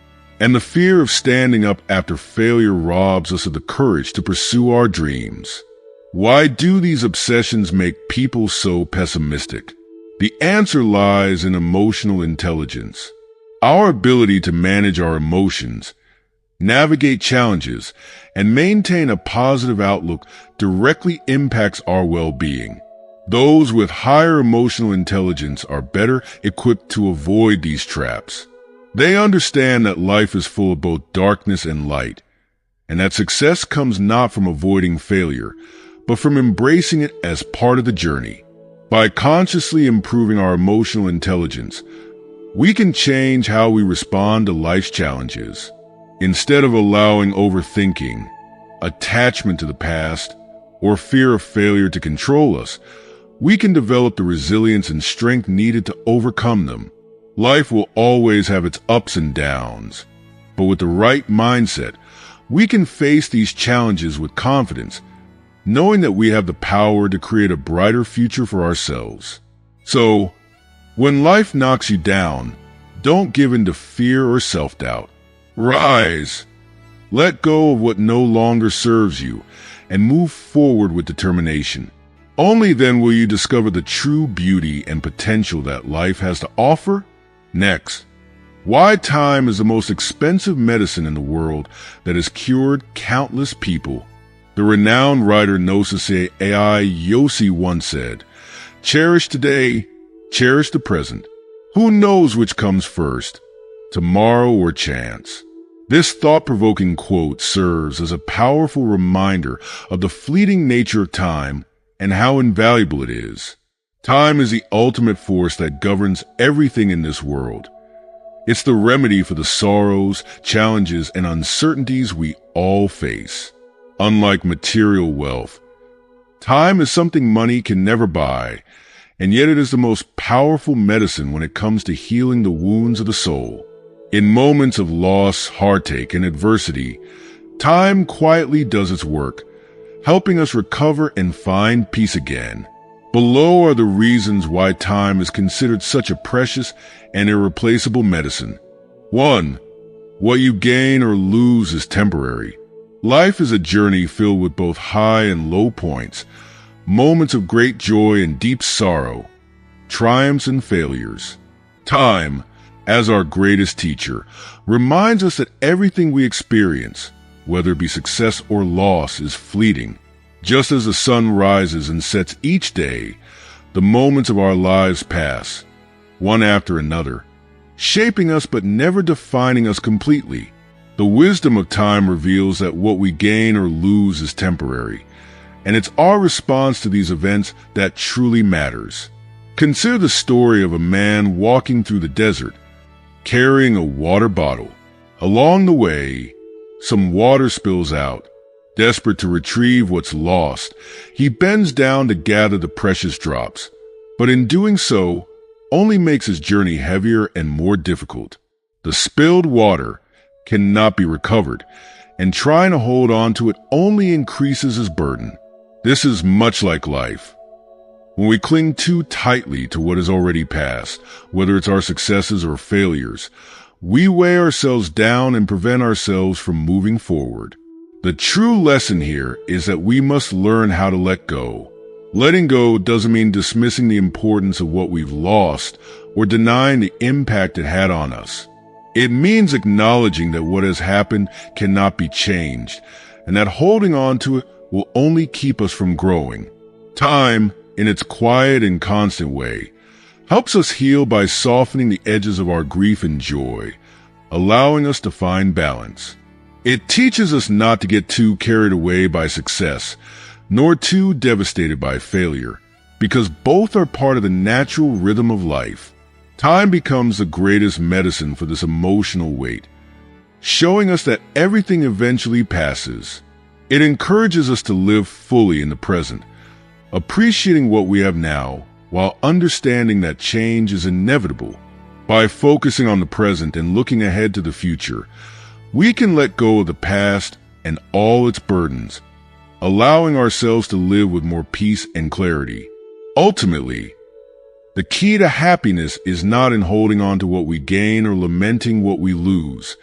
And the fear of standing up after failure robs us of the courage to pursue our dreams. Why do these obsessions make people so pessimistic? The answer lies in emotional intelligence. Our ability to manage our emotions, navigate challenges, and maintain a positive outlook directly impacts our well-being. Those with higher emotional intelligence are better equipped to avoid these traps. They understand that life is full of both darkness and light, and that success comes not from avoiding failure, but from embracing it as part of the journey. By consciously improving our emotional intelligence, we can change how we respond to life's challenges. Instead of allowing overthinking, attachment to the past, or fear of failure to control us, we can develop the resilience and strength needed to overcome them. Life will always have its ups and downs, but with the right mindset, we can face these challenges with confidence, knowing that we have the power to create a brighter future for ourselves. So, when life knocks you down, don't give in to fear or self-doubt. Rise! Let go of what no longer serves you and move forward with determination. Only then will you discover the true beauty and potential that life has to offer. Next, why time is the most expensive medicine in the world that has cured countless people. The renowned writer Nosase Ai Yosi once said, "Cherish today, cherish the present. Who knows which comes first, tomorrow or chance?" This thought-provoking quote serves as a powerful reminder of the fleeting nature of time and how invaluable it is. Time is the ultimate force that governs everything in this world. It's the remedy for the sorrows, challenges, and uncertainties we all face. Unlike material wealth, time is something money can never buy, and yet it is the most powerful medicine when it comes to healing the wounds of the soul. In moments of loss, heartache, and adversity, time quietly does its work, helping us recover and find peace again. Below are the reasons why time is considered such a precious and irreplaceable medicine. 1. What you gain or lose is temporary. Life is a journey filled with both high and low points, moments of great joy and deep sorrow, triumphs and failures. Time, as our greatest teacher, reminds us that everything we experience, whether it be success or loss, is fleeting. Just as the sun rises and sets each day, the moments of our lives pass, one after another, shaping us but never defining us completely. The wisdom of time reveals that what we gain or lose is temporary, and it's our response to these events that truly matters. Consider the story of a man walking through the desert, carrying a water bottle. Along the way, some water spills out. Desperate to retrieve what's lost, he bends down to gather the precious drops, but in doing so, only makes his journey heavier and more difficult. The spilled water cannot be recovered, and trying to hold on to it only increases his burden. This is much like life. When we cling too tightly to what has already passed, whether it's our successes or failures, we weigh ourselves down and prevent ourselves from moving forward. The true lesson here is that we must learn how to let go. Letting go doesn't mean dismissing the importance of what we've lost or denying the impact it had on us. It means acknowledging that what has happened cannot be changed, and that holding on to it will only keep us from growing. Time, in its quiet and constant way, helps us heal by softening the edges of our grief and joy, allowing us to find balance. It teaches us not to get too carried away by success, nor too devastated by failure, because both are part of the natural rhythm of life. Time becomes the greatest medicine for this emotional weight, showing us that everything eventually passes. It encourages us to live fully in the present, appreciating what we have now, while understanding that change is inevitable. By focusing on the present and looking ahead to the future, we can let go of the past and all its burdens, allowing ourselves to live with more peace and clarity. Ultimately, the key to happiness is not in holding on to what we gain or lamenting what we lose,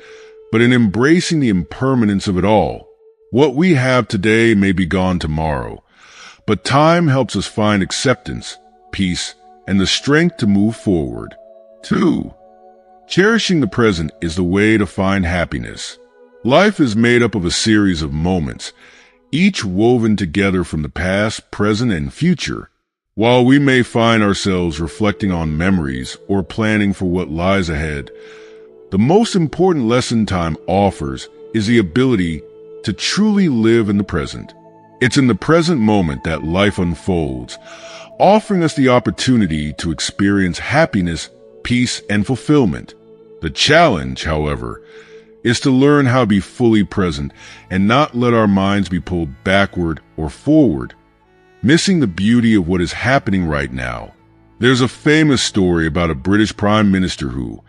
but in embracing the impermanence of it all. What we have today may be gone tomorrow, but time helps us find acceptance, peace, and the strength to move forward. 2. Cherishing the present is the way to find happiness. Life is made up of a series of moments, each woven together from the past, present, and future. While we may find ourselves reflecting on memories or planning for what lies ahead, the most important lesson time offers is the ability to truly live in the present. It's in the present moment that life unfolds, offering us the opportunity to experience happiness, peace, and fulfillment. The challenge, however, is to learn how to be fully present and not let our minds be pulled backward or forward, missing the beauty of what is happening right now. There's a famous story about a British Prime Minister who,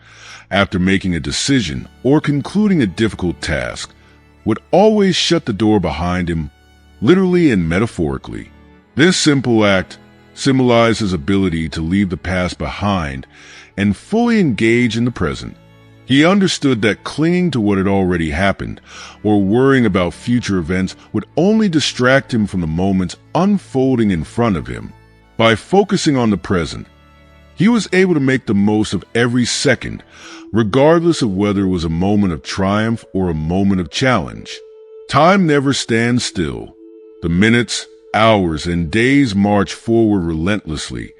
after making a decision or concluding a difficult task, would always shut the door behind him, literally and metaphorically. This simple act symbolized his ability to leave the past behind and fully engage in the present. He understood that clinging to what had already happened or worrying about future events would only distract him from the moments unfolding in front of him. By focusing on the present, he was able to make the most of every second, regardless of whether it was a moment of triumph or a moment of challenge. Time never stands still. The minutes, hours, and days march forward relentlessly,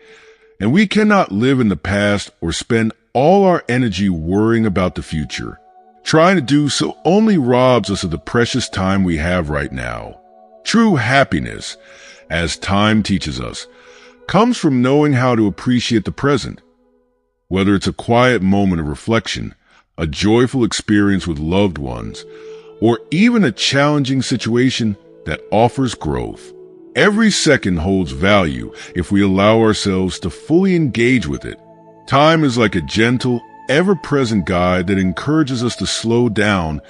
and we cannot live in the past or spend all our energy worrying about the future. Trying to do so only robs us of the precious time we have right now. True happiness, as time teaches us, comes from knowing how to appreciate the present. Whether it's a quiet moment of reflection, a joyful experience with loved ones, or even a challenging situation that offers growth. Every second holds value if we allow ourselves to fully engage with it. Time is like a gentle, ever-present guide that encourages us to slow down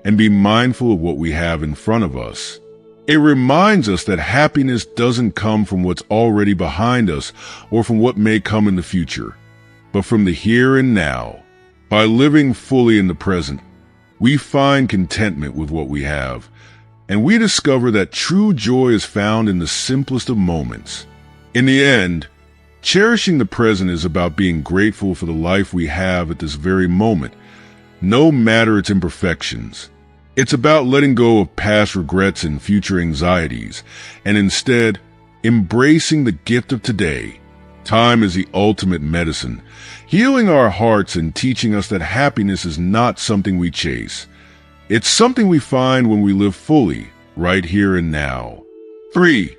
and be mindful of what we have in front of us. It reminds us that happiness doesn't come from what's already behind us or from what may come in the future, but from the here and now. By living fully in the present, we find contentment with what we have, and we discover that true joy is found in the simplest of moments. In the end, cherishing the present is about being grateful for the life we have at this very moment, no matter its imperfections. It's about letting go of past regrets and future anxieties, and instead, embracing the gift of today. Time is the ultimate medicine, healing our hearts and teaching us that happiness is not something we chase. It's something we find when we live fully, right here and now. 3.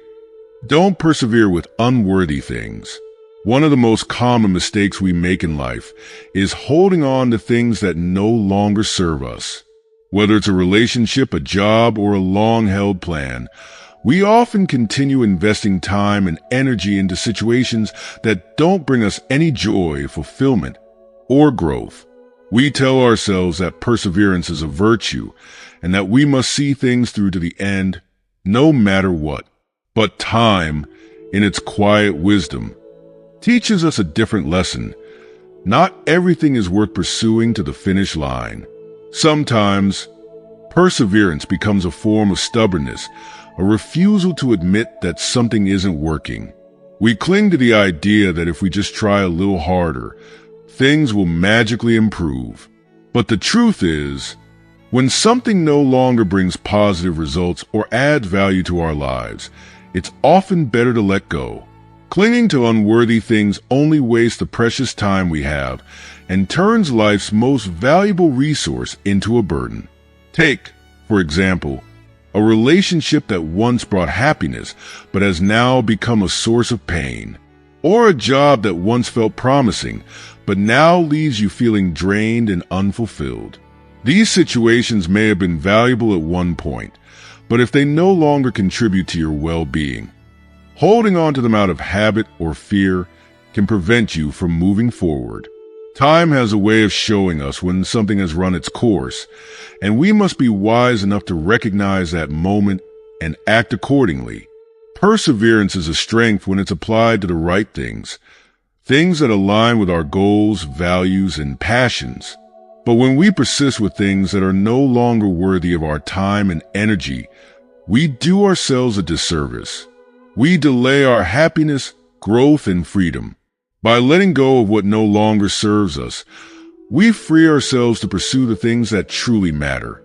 Don't persevere with unworthy things. One of the most common mistakes we make in life is holding on to things that no longer serve us. Whether it's a relationship, a job, or a long-held plan, we often continue investing time and energy into situations that don't bring us any joy, fulfillment, or growth. We tell ourselves that perseverance is a virtue and that we must see things through to the end, no matter what. But time, in its quiet wisdom, teaches us a different lesson. Not everything is worth pursuing to the finish line. Sometimes, perseverance becomes a form of stubbornness, a refusal to admit that something isn't working. We cling to the idea that if we just try a little harder, things will magically improve. But the truth is, when something no longer brings positive results or adds value to our lives, it's often better to let go. Clinging to unworthy things only wastes the precious time we have and turns life's most valuable resource into a burden. Take, for example, a relationship that once brought happiness but has now become a source of pain, or a job that once felt promising but now leaves you feeling drained and unfulfilled. These situations may have been valuable at one point, but if they no longer contribute to your well-being, holding on to them out of habit or fear can prevent you from moving forward. Time has a way of showing us when something has run its course, and we must be wise enough to recognize that moment and act accordingly. Perseverance is a strength when it's applied to the right things, things that align with our goals, values, and passions. But when we persist with things that are no longer worthy of our time and energy, we do ourselves a disservice. We delay our happiness, growth, and freedom. By letting go of what no longer serves us, we free ourselves to pursue the things that truly matter,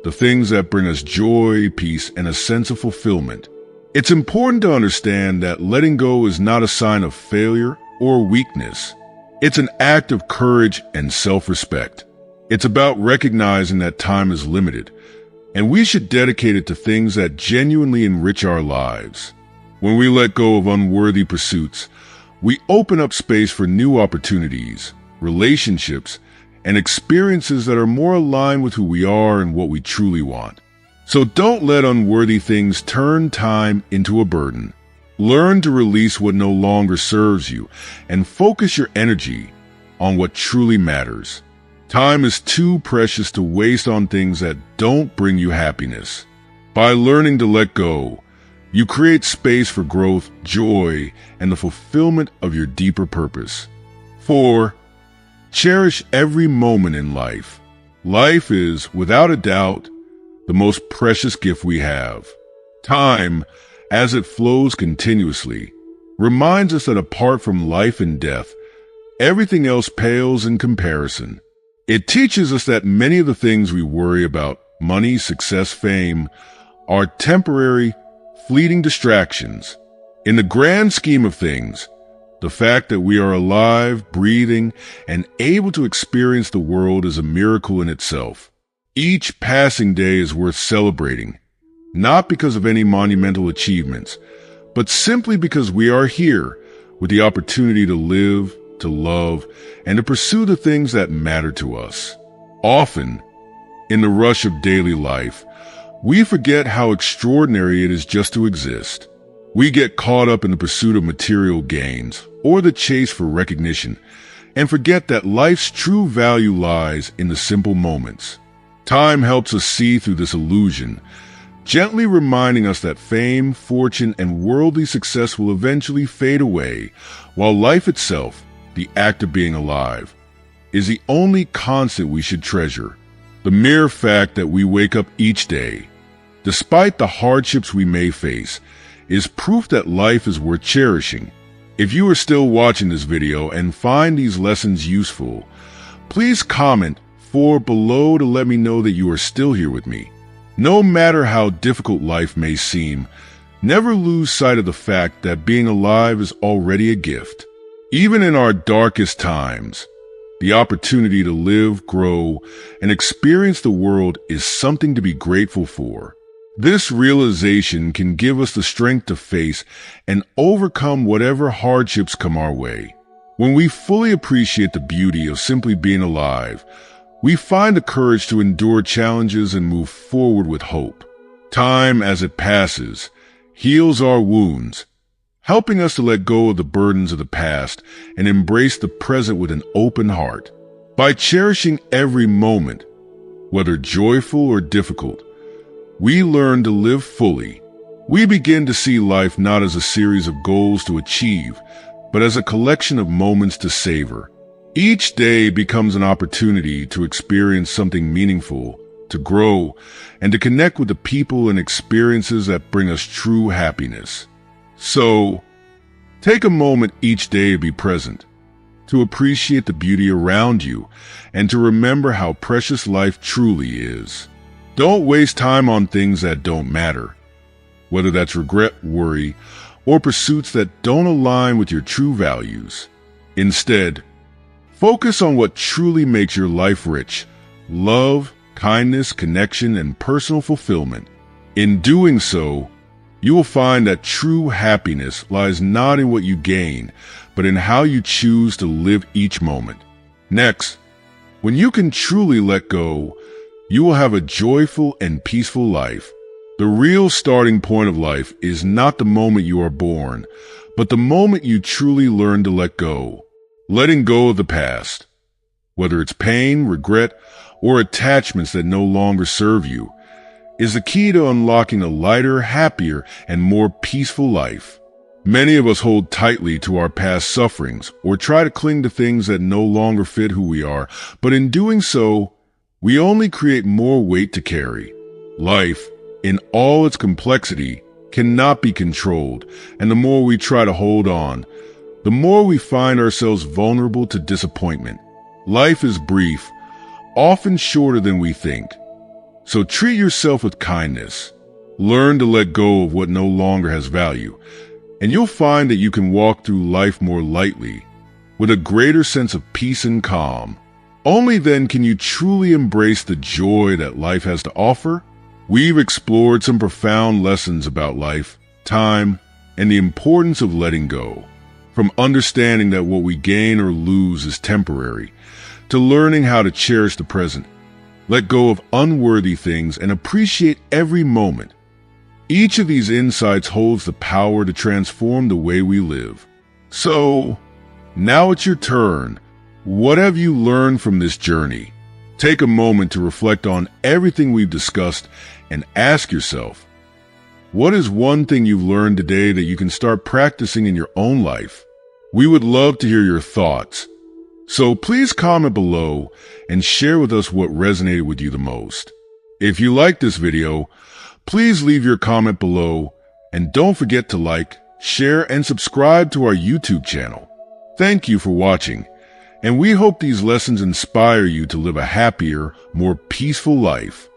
the things that bring us joy, peace, and a sense of fulfillment. It's important to understand that letting go is not a sign of failure or weakness. It's an act of courage and self-respect. It's about recognizing that time is limited, and we should dedicate it to things that genuinely enrich our lives. When we let go of unworthy pursuits, we open up space for new opportunities, relationships, and experiences that are more aligned with who we are and what we truly want. So don't let unworthy things turn time into a burden. Learn to release what no longer serves you and focus your energy on what truly matters. Time is too precious to waste on things that don't bring you happiness. By learning to let go, you create space for growth, joy, and the fulfillment of your deeper purpose. 4. Cherish every moment in life. Life is, without a doubt, the most precious gift we have. Time, as it flows continuously, reminds us that apart from life and death, everything else pales in comparison. It teaches us that many of the things we worry about, money, success, fame, are temporary, fleeting distractions. In the grand scheme of things, the fact that we are alive, breathing, and able to experience the world is a miracle in itself. Each passing day is worth celebrating, not because of any monumental achievements, but simply because we are here with the opportunity to live, to love, and to pursue the things that matter to us. Often, in the rush of daily life, we forget how extraordinary it is just to exist. We get caught up in the pursuit of material gains or the chase for recognition and forget that life's true value lies in the simple moments. Time helps us see through this illusion, gently reminding us that fame, fortune, and worldly success will eventually fade away, while life itself, the act of being alive, is the only constant we should treasure. The mere fact that we wake up each day, despite the hardships we may face, is proof that life is worth cherishing. If you are still watching this video and find these lessons useful, please comment 4 below to let me know that you are still here with me. No matter how difficult life may seem, never lose sight of the fact that being alive is already a gift. Even in our darkest times, the opportunity to live, grow, and experience the world is something to be grateful for. This realization can give us the strength to face and overcome whatever hardships come our way. When we fully appreciate the beauty of simply being alive, we find the courage to endure challenges and move forward with hope. Time, as it passes, heals our wounds, helping us to let go of the burdens of the past and embrace the present with an open heart. By cherishing every moment, whether joyful or difficult, we learn to live fully. We begin to see life not as a series of goals to achieve, but as a collection of moments to savor. Each day becomes an opportunity to experience something meaningful, to grow, and to connect with the people and experiences that bring us true happiness. So, take a moment each day to be present. to appreciate the beauty around you, and to remember how precious life truly is. Don't waste time on things that don't matter, whether that's regret, worry, or pursuits that don't align with your true values. Instead, focus on what truly makes your life rich: love, kindness, connection, and personal fulfillment. In doing so, you will find that true happiness lies not in what you gain, but in how you choose to live each moment. Next, when you can truly let go, you will have a joyful and peaceful life. The real starting point of life is not the moment you are born, but the moment you truly learn to let go. Letting go of the past, whether it's pain, regret, or attachments that no longer serve you, is the key to unlocking a lighter, happier, and more peaceful life. Many of us hold tightly to our past sufferings or try to cling to things that no longer fit who we are, but in doing so, we only create more weight to carry. Life, in all its complexity, cannot be controlled, and the more we try to hold on, the more we find ourselves vulnerable to disappointment. Life is brief, often shorter than we think. So treat yourself with kindness. Learn to let go of what no longer has value, and you'll find that you can walk through life more lightly, with a greater sense of peace and calm. Only then can you truly embrace the joy that life has to offer. We've explored some profound lessons about life, time, and the importance of letting go. From understanding that what we gain or lose is temporary, to learning how to cherish the present, let go of unworthy things, and appreciate every moment. Each of these insights holds the power to transform the way we live. So, now it's your turn. What have you learned from this journey? Take a moment to reflect on everything we've discussed and ask yourself, what is one thing you've learned today that you can start practicing in your own life? We would love to hear your thoughts. So please comment below and share with us what resonated with you the most. If you liked this video, please leave your comment below, and don't forget to like, share, and subscribe to our YouTube channel. Thank you for watching, and we hope these lessons inspire you to live a happier, more peaceful life.